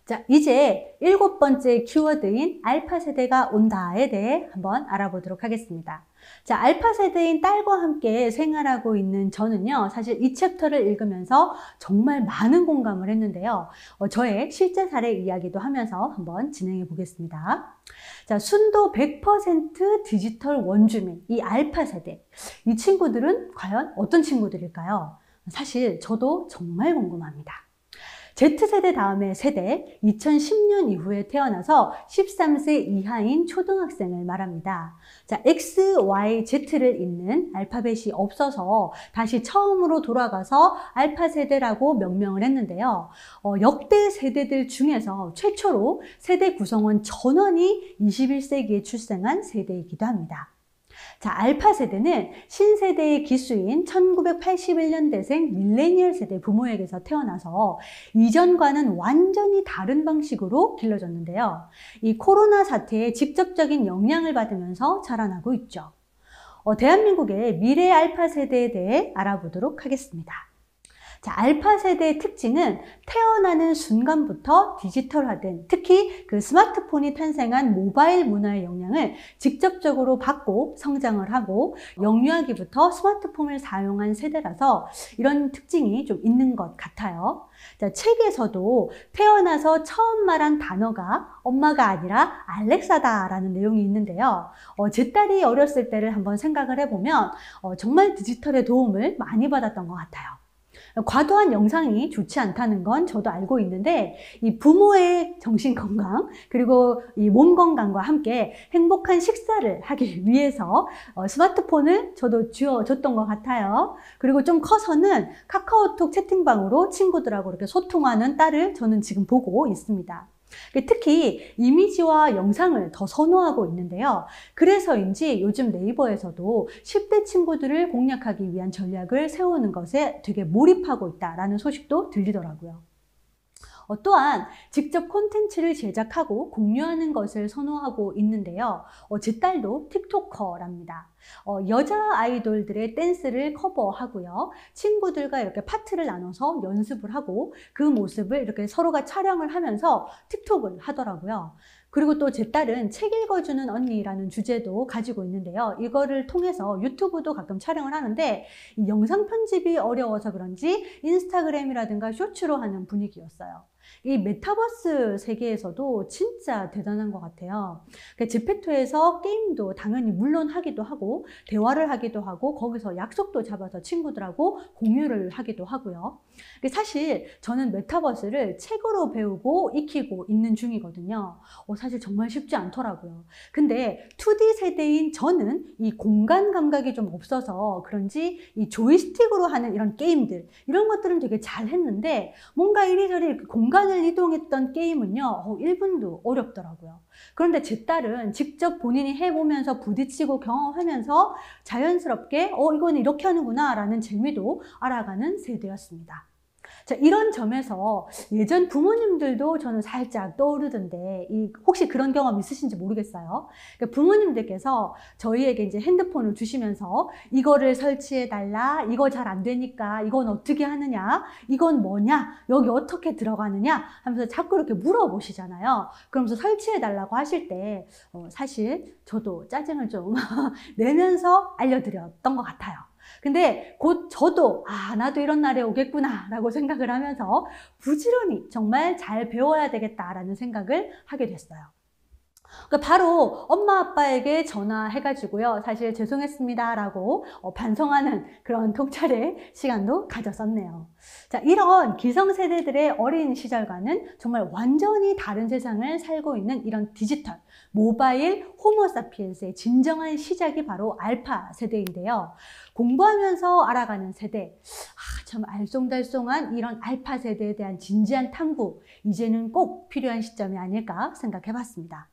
자, 이제 7번째 키워드인 알파 세대가 온다에 대해 한번 알아보도록 하겠습니다. 자, 알파 세대인 딸과 함께 생활하고 있는 저는요, 사실 이 챕터를 읽으면서 정말 많은 공감을 했는데요. 저의 실제 사례 이야기도 하면서 한번 진행해 보겠습니다. 자, 순도 100% 디지털 원주민, 이 알파 세대. 이 친구들은 과연 어떤 친구들일까요? 사실 저도 정말 궁금합니다. Z세대 다음의 세대, 2010년 이후에 태어나서 13세 이하인 초등학생을 말합니다. 자, X, Y, Z를 잇는 알파벳이 없어서 다시 처음으로 돌아가서 알파 세대라고 명명을 했는데요. 역대 세대들 중에서 최초로 세대 구성원 전원이 21세기에 출생한 세대이기도 합니다. 자, 알파 세대는 신세대의 기수인 1981년대생 밀레니얼 세대 부모에게서 태어나서 이전과는 완전히 다른 방식으로 길러졌는데요. 이 코로나 사태에 직접적인 영향을 받으면서 자라나고 있죠. 대한민국의 미래 알파 세대에 대해 알아보도록 하겠습니다. 자, 알파 세대의 특징은 태어나는 순간부터 디지털화된, 특히 그 스마트폰이 탄생한 모바일 문화의 영향을 직접적으로 받고 성장을 하고 영유아기부터 스마트폰을 사용한 세대라서 이런 특징이 좀 있는 것 같아요. 자, 책에서도 태어나서 처음 말한 단어가 엄마가 아니라 알렉사다라는 내용이 있는데요. 제 딸이 어렸을 때를 한번 생각을 해보면 정말 디지털의 도움을 많이 받았던 것 같아요. 과도한 영상이 좋지 않다는 건 저도 알고 있는데 이 부모의 정신건강 그리고 이 몸 건강과 함께 행복한 식사를 하기 위해서 스마트폰을 저도 쥐어줬던 것 같아요. 그리고 좀 커서는 카카오톡 채팅방으로 친구들하고 이렇게 소통하는 딸을 저는 지금 보고 있습니다. 특히 이미지와 영상을 더 선호하고 있는데요. 그래서인지 요즘 네이버에서도 10대 친구들을 공략하기 위한 전략을 세우는 것에 되게 몰입하고 있다는 소식도 들리더라고요. 또한 직접 콘텐츠를 제작하고 공유하는 것을 선호하고 있는데요. 제 딸도 틱토커랍니다. 여자 아이돌들의 댄스를 커버하고요. 친구들과 이렇게 파트를 나눠서 연습을 하고 그 모습을 이렇게 서로가 촬영을 하면서 틱톡을 하더라고요. 그리고 또 제 딸은 책 읽어주는 언니라는 주제도 가지고 있는데요. 이거를 통해서 유튜브도 가끔 촬영을 하는데 이 영상 편집이 어려워서 그런지 인스타그램이라든가 쇼츠로 하는 분위기였어요. 이 메타버스 세계에서도 진짜 대단한 것 같아요. 제페토에서 게임도 당연히 물론 하기도 하고 대화를 하기도 하고 거기서 약속도 잡아서 친구들하고 공유를 하기도 하고요. 사실 저는 메타버스를 책으로 배우고 익히고 있는 중이거든요. 사실 정말 쉽지 않더라고요. 근데 2D 세대인 저는 이 공간 감각이 좀 없어서 그런지 이 조이스틱으로 하는 이런 게임들 이런 것들은 되게 잘 했는데 뭔가 이리저리 공간을 이동했던 게임은요 1분도 어렵더라고요. 그런데 제 딸은 직접 본인이 해보면서 부딪히고 경험하면서 자연스럽게 이건 이렇게 하는구나 라는 재미도 알아가는 세대였습니다. 자, 이런 점에서 예전 부모님들도 저는 살짝 떠오르던데 혹시 그런 경험 있으신지 모르겠어요. 그러니까 부모님들께서 저희에게 이제 핸드폰을 주시면서 이거를 설치해 달라, 이거 잘 안 되니까 이건 어떻게 하느냐, 이건 뭐냐, 여기 어떻게 들어가느냐 하면서 자꾸 이렇게 물어보시잖아요. 그러면서 설치해 달라고 하실 때 사실 저도 짜증을 좀 내면서 알려드렸던 것 같아요. 근데 곧 저도 나도 이런 날이 오겠구나 라고 생각을 하면서 부지런히 정말 잘 배워야 되겠다라는 생각을 하게 됐어요. 그러니까 바로 엄마 아빠에게 전화해가지고요. 사실 죄송했습니다 라고 반성하는 그런 통찰의 시간도 가졌었네요. 자, 이런 기성세대들의 어린 시절과는 정말 완전히 다른 세상을 살고 있는 이런 디지털, 모바일 호모사피엔스의 진정한 시작이 바로 알파 세대인데요. 공부하면서 알아가는 세대, 참 알쏭달쏭한 이런 알파 세대에 대한 진지한 탐구, 이제는 꼭 필요한 시점이 아닐까 생각해 봤습니다.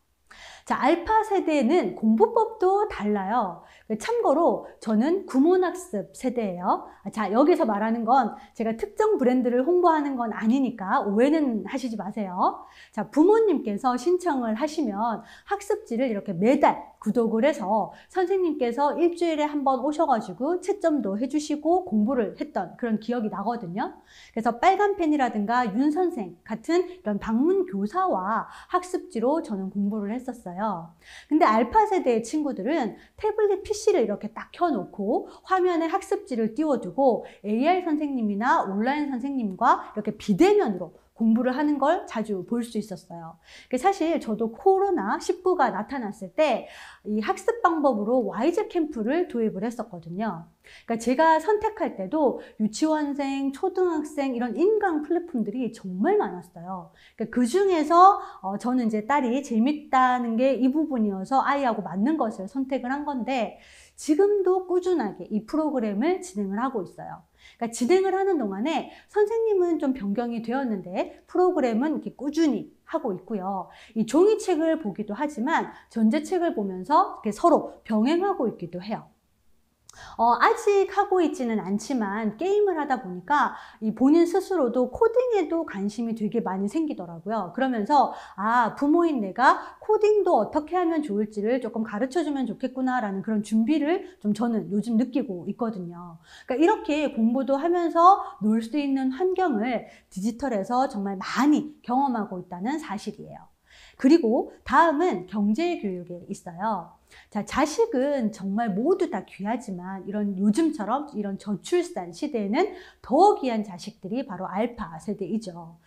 자, 알파 세대는 공부법도 달라요. 참고로 저는 구몬학습 세대예요. 자, 여기서 말하는 건 제가 특정 브랜드를 홍보하는 건 아니니까 오해는 하시지 마세요. 자, 부모님께서 신청을 하시면 학습지를 이렇게 매달 구독을 해서 선생님께서 일주일에 한 번 오셔가지고 채점도 해주시고 공부를 했던 그런 기억이 나거든요. 그래서 빨간펜이라든가 윤선생 같은 이런 방문 교사와 학습지로 저는 공부를 했었어요. 근데 알파 세대의 친구들은 태블릿 PC를 이렇게 딱 켜놓고 화면에 학습지를 띄워두고 AR 선생님이나 온라인 선생님과 이렇게 비대면으로 공부를 하는 걸 자주 볼 수 있었어요. 사실 저도 코로나19가 나타났을 때 이 학습 방법으로 와이즈 캠프를 도입을 했었거든요. 그러니까 제가 선택할 때도 유치원생, 초등학생 이런 인강 플랫폼들이 정말 많았어요. 그러니까 그 중에서 저는 이제 딸이 재밌다는 게 이 부분이어서 아이하고 맞는 것을 선택을 한 건데 지금도 꾸준하게 이 프로그램을 진행을 하고 있어요. 그러니까 진행을 하는 동안에 선생님은 좀 변경이 되었는데 프로그램은 이렇게 꾸준히 하고 있고요. 이 종이책을 보기도 하지만 전자책을 보면서 이렇게 서로 병행하고 있기도 해요. 아직 하고 있지는 않지만 게임을 하다 보니까 이 본인 스스로도 코딩에도 관심이 되게 많이 생기더라고요. 그러면서 부모인 내가 코딩도 어떻게 하면 좋을지를 조금 가르쳐주면 좋겠구나 라는 그런 준비를 좀 저는 요즘 느끼고 있거든요. 그러니까 이렇게 공부도 하면서 놀 수 있는 환경을 디지털에서 정말 많이 경험하고 있다는 사실이에요. 그리고 다음은 경제교육에 있어요. 자, 자식은 정말 모두 다 귀하지만 이런 요즘처럼 이런 저출산 시대에는 더 귀한 자식들이 바로 알파 세대이죠.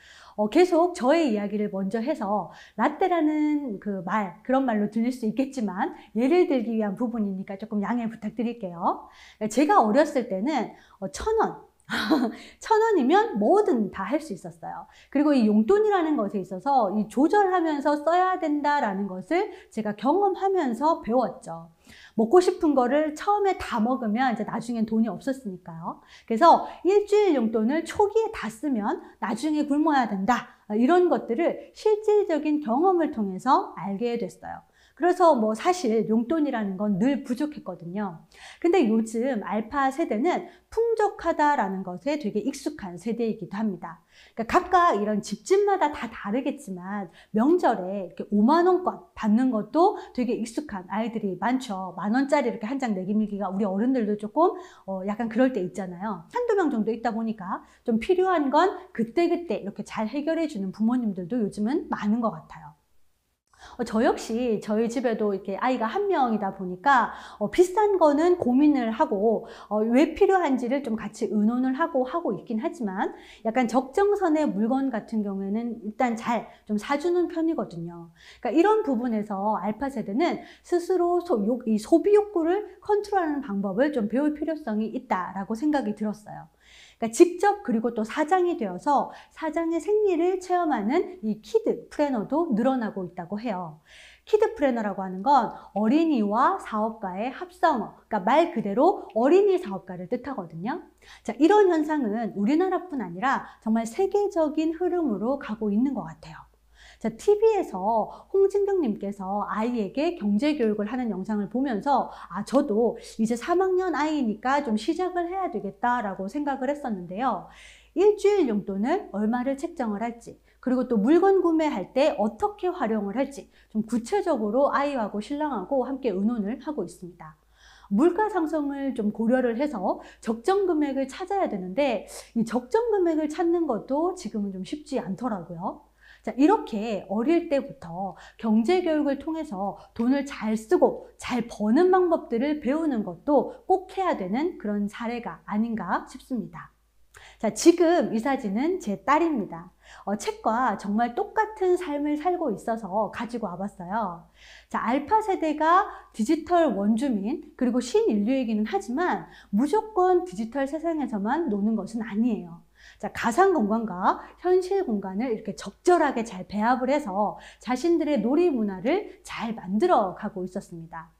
계속 저의 이야기를 먼저 해서 라떼라는 그런 말로 들릴 수 있겠지만 예를 들기 위한 부분이니까 조금 양해 부탁드릴게요. 제가 어렸을 때는 1,000원 1,000원이면 뭐든 다 할 수 있었어요. 그리고 이 용돈이라는 것에 있어서 이 조절하면서 써야 된다라는 것을 제가 경험하면서 배웠죠. 먹고 싶은 거를 처음에 다 먹으면 이제 나중엔 돈이 없었으니까요. 그래서 일주일 용돈을 초기에 다 쓰면 나중에 굶어야 된다. 이런 것들을 실질적인 경험을 통해서 알게 됐어요. 그래서 뭐 사실 용돈이라는 건 늘 부족했거든요. 근데 요즘 알파 세대는 풍족하다라는 것에 되게 익숙한 세대이기도 합니다. 그러니까 각각 이런 집집마다 다 다르겠지만 명절에 이렇게 5만 원권 받는 것도 되게 익숙한 아이들이 많죠. 10,000원짜리 이렇게 한 장 내밀기가 우리 어른들도 조금 약간 그럴 때 있잖아요. 한두 명 정도 있다 보니까 좀 필요한 건 그때그때 이렇게 잘 해결해 주는 부모님들도 요즘은 많은 것 같아요. 저 역시 저희 집에도 이렇게 아이가 한 명이다 보니까 비싼 거는 고민을 하고 왜 필요한지를 좀 같이 의논을 하고 있긴 하지만 약간 적정선의 물건 같은 경우에는 일단 잘 좀 사주는 편이거든요. 그러니까 이런 부분에서 알파 세대는 스스로 이 소비 욕구를 컨트롤하는 방법을 좀 배울 필요성이 있다라고 생각이 들었어요. 그러니까 직접 그리고 또 사장이 되어서 사장의 생리를 체험하는 이 키드 플래너도 늘어나고 있다고 해요. 키드 플래너라고 하는 건 어린이와 사업가의 합성어, 그러니까 말 그대로 어린이 사업가를 뜻하거든요. 자, 이런 현상은 우리나라뿐 아니라 정말 세계적인 흐름으로 가고 있는 것 같아요. 자, TV에서 홍진경님께서 아이에게 경제교육을 하는 영상을 보면서 저도 이제 3학년 아이니까 좀 시작을 해야 되겠다라고 생각을 했었는데요. 일주일 용돈을 얼마를 책정을 할지, 그리고 또 물건 구매할 때 어떻게 활용을 할지 좀 구체적으로 아이하고 신랑하고 함께 의논을 하고 있습니다. 물가 상승을 좀 고려를 해서 적정 금액을 찾아야 되는데 이 적정 금액을 찾는 것도 지금은 좀 쉽지 않더라고요. 자, 이렇게 어릴 때부터 경제교육을 통해서 돈을 잘 쓰고 잘 버는 방법들을 배우는 것도 꼭 해야 되는 그런 사례가 아닌가 싶습니다. 자, 지금 이 사진은 제 딸입니다. 책과 정말 똑같은 삶을 살고 있어서 가지고 와봤어요. 자, 알파 세대가 디지털 원주민 그리고 신인류이기는 하지만 무조건 디지털 세상에서만 노는 것은 아니에요. 자, 가상 공간과 현실 공간을 이렇게 적절하게 잘 배합을 해서 자신들의 놀이 문화를 잘 만들어 가고 있었습니다.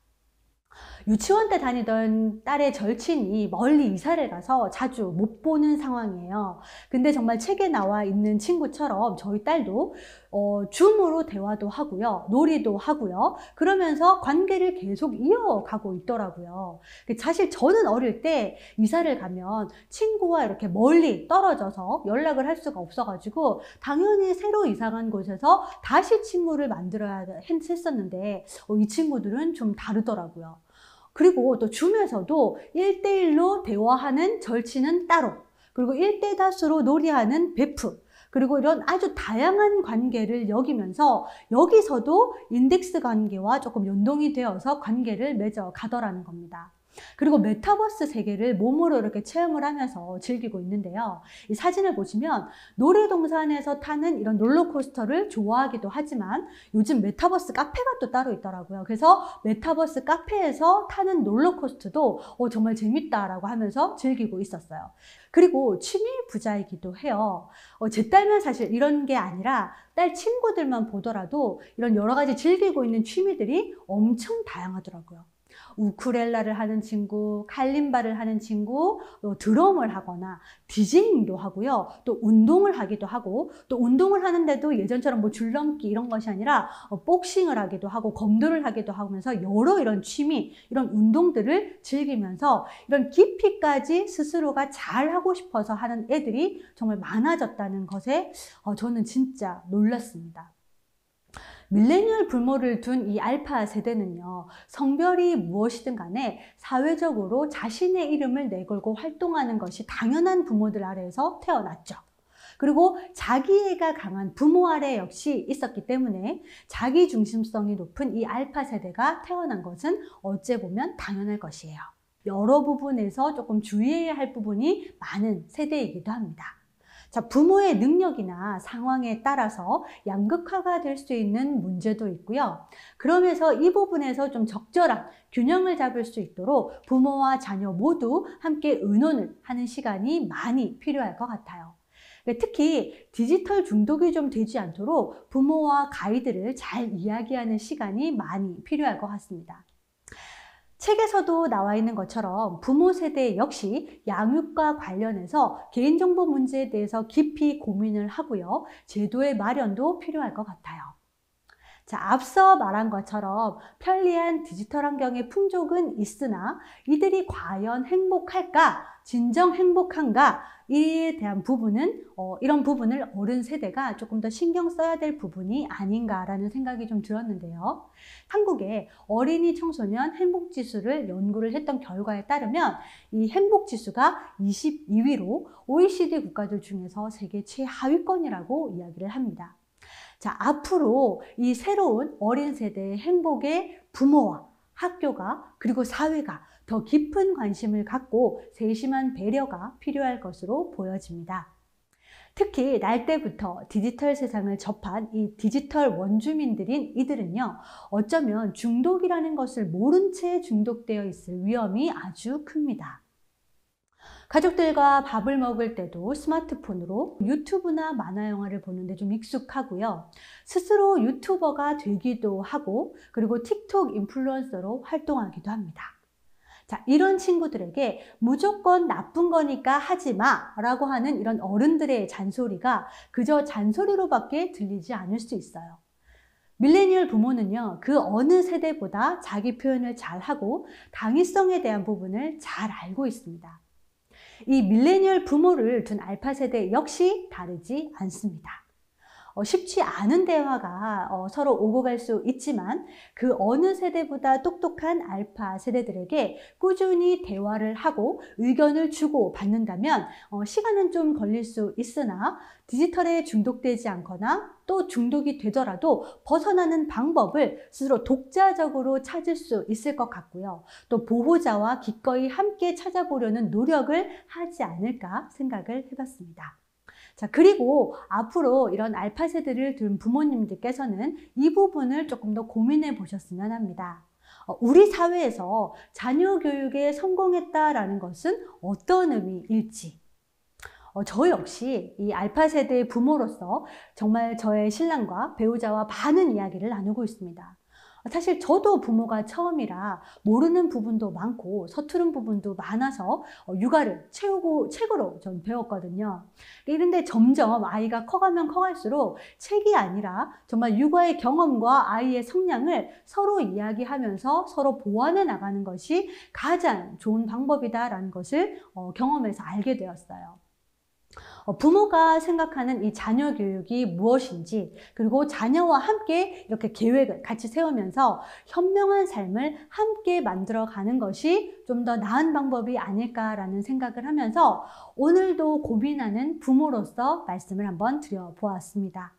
유치원 때 다니던 딸의 절친이 멀리 이사를 가서 자주 못 보는 상황이에요. 근데 정말 책에 나와 있는 친구처럼 저희 딸도 줌으로 대화도 하고요. 놀이도 하고요. 그러면서 관계를 계속 이어가고 있더라고요. 사실 저는 어릴 때 이사를 가면 친구와 이렇게 멀리 떨어져서 연락을 할 수가 없어가지고 당연히 새로 이사 간 곳에서 다시 친구를 만들어야 했었는데 이 친구들은 좀 다르더라고요. 그리고 또 줌에서도 1대1로 대화하는 절친은 따로, 그리고 1대-다수로 놀이하는 베프, 그리고 이런 아주 다양한 관계를 여기면서 여기서도 인덱스 관계와 조금 연동이 되어서 관계를 맺어 가더라는 겁니다. 그리고 메타버스 세계를 몸으로 이렇게 체험을 하면서 즐기고 있는데요. 이 사진을 보시면 놀이동산에서 타는 이런 롤러코스터를 좋아하기도 하지만 요즘 메타버스 카페가 또 따로 있더라고요. 그래서 메타버스 카페에서 타는 롤러코스터도 정말 재밌다라고 하면서 즐기고 있었어요. 그리고 취미 부자이기도 해요. 제 딸만 사실 이런 게 아니라 딸 친구들만 보더라도 이런 여러 가지 즐기고 있는 취미들이 엄청 다양하더라고요. 우쿨렐라를 하는 친구, 칼림바를 하는 친구, 또 드럼을 하거나 디제잉도 하고요. 또 운동을 하기도 하고, 또 운동을 하는데도 예전처럼 뭐 줄넘기 이런 것이 아니라 복싱을 하기도 하고 검도를 하기도 하면서 여러 이런 취미, 이런 운동들을 즐기면서 이런 깊이까지 스스로가 잘 하고 싶어서 하는 애들이 정말 많아졌다는 것에 저는 진짜 놀랐습니다. 밀레니얼 부모를 둔 이 알파 세대는요, 성별이 무엇이든 간에 사회적으로 자신의 이름을 내걸고 활동하는 것이 당연한 부모들 아래에서 태어났죠. 그리고 자기애가 강한 부모 아래 역시 있었기 때문에 자기 중심성이 높은 이 알파 세대가 태어난 것은 어찌 보면 당연할 것이에요. 여러 부분에서 조금 주의해야 할 부분이 많은 세대이기도 합니다. 자, 부모의 능력이나 상황에 따라서 양극화가 될 수 있는 문제도 있고요. 그러면서 이 부분에서 좀 적절한 균형을 잡을 수 있도록 부모와 자녀 모두 함께 의논을 하는 시간이 많이 필요할 것 같아요. 특히 디지털 중독이 좀 되지 않도록 부모와 가이드를 잘 이야기하는 시간이 많이 필요할 것 같습니다. 책에서도 나와 있는 것처럼 부모 세대 역시 양육과 관련해서 개인정보 문제에 대해서 깊이 고민을 하고요. 제도의 마련도 필요할 것 같아요. 자, 앞서 말한 것처럼 편리한 디지털 환경의 풍족은 있으나 이들이 과연 행복할까? 진정 행복한가? 이에 대한 부분은 이런 부분을 어른 세대가 조금 더 신경 써야 될 부분이 아닌가라는 생각이 좀 들었는데요. 한국의 어린이 청소년 행복지수를 연구를 했던 결과에 따르면 이 행복지수가 22위로 OECD 국가들 중에서 세계 최하위권이라고 이야기를 합니다. 자, 앞으로 이 새로운 어린 세대의 행복에 부모와 학교가 그리고 사회가 더 깊은 관심을 갖고 세심한 배려가 필요할 것으로 보여집니다. 특히 날 때부터 디지털 세상을 접한 이 디지털 원주민들인 이들은요, 어쩌면 중독이라는 것을 모른 채 중독되어 있을 위험이 아주 큽니다. 가족들과 밥을 먹을 때도 스마트폰으로 유튜브나 만화 영화를 보는데 좀 익숙하고요. 스스로 유튜버가 되기도 하고 그리고 틱톡 인플루언서로 활동하기도 합니다. 자, 이런 친구들에게 무조건 나쁜 거니까 하지 마 라고 하는 이런 어른들의 잔소리가 그저 잔소리로밖에 들리지 않을 수 있어요. 밀레니얼 부모는요, 그 어느 세대보다 자기 표현을 잘하고 당위성에 대한 부분을 잘 알고 있습니다. 이 밀레니얼 부모를 둔 알파 세대 역시 다르지 않습니다. 쉽지 않은 대화가 서로 오고 갈 수 있지만 그 어느 세대보다 똑똑한 알파 세대들에게 꾸준히 대화를 하고 의견을 주고 받는다면 시간은 좀 걸릴 수 있으나 디지털에 중독되지 않거나 또 중독이 되더라도 벗어나는 방법을 스스로 독자적으로 찾을 수 있을 것 같고요. 또 보호자와 기꺼이 함께 찾아보려는 노력을 하지 않을까 생각을 해봤습니다. 자, 그리고 앞으로 이런 알파 세대를 둔 부모님들께서는 이 부분을 조금 더 고민해 보셨으면 합니다. 우리 사회에서 자녀 교육에 성공했다라는 것은 어떤 의미일지. 저 역시 이 알파 세대의 부모로서 정말 저의 신랑과 배우자와 많은 이야기를 나누고 있습니다. 사실 저도 부모가 처음이라 모르는 부분도 많고 서투른 부분도 많아서 육아를 책으로 전 배웠거든요. 그런데 점점 아이가 커가면 커갈수록 책이 아니라 정말 육아의 경험과 아이의 성향을 서로 이야기하면서 서로 보완해 나가는 것이 가장 좋은 방법이다라는 것을 경험해서 알게 되었어요. 부모가 생각하는 이 자녀 교육이 무엇인지, 그리고 자녀와 함께 이렇게 계획을 같이 세우면서 현명한 삶을 함께 만들어 가는 것이 좀 더 나은 방법이 아닐까라는 생각을 하면서 오늘도 고민하는 부모로서 말씀을 한번 드려보았습니다.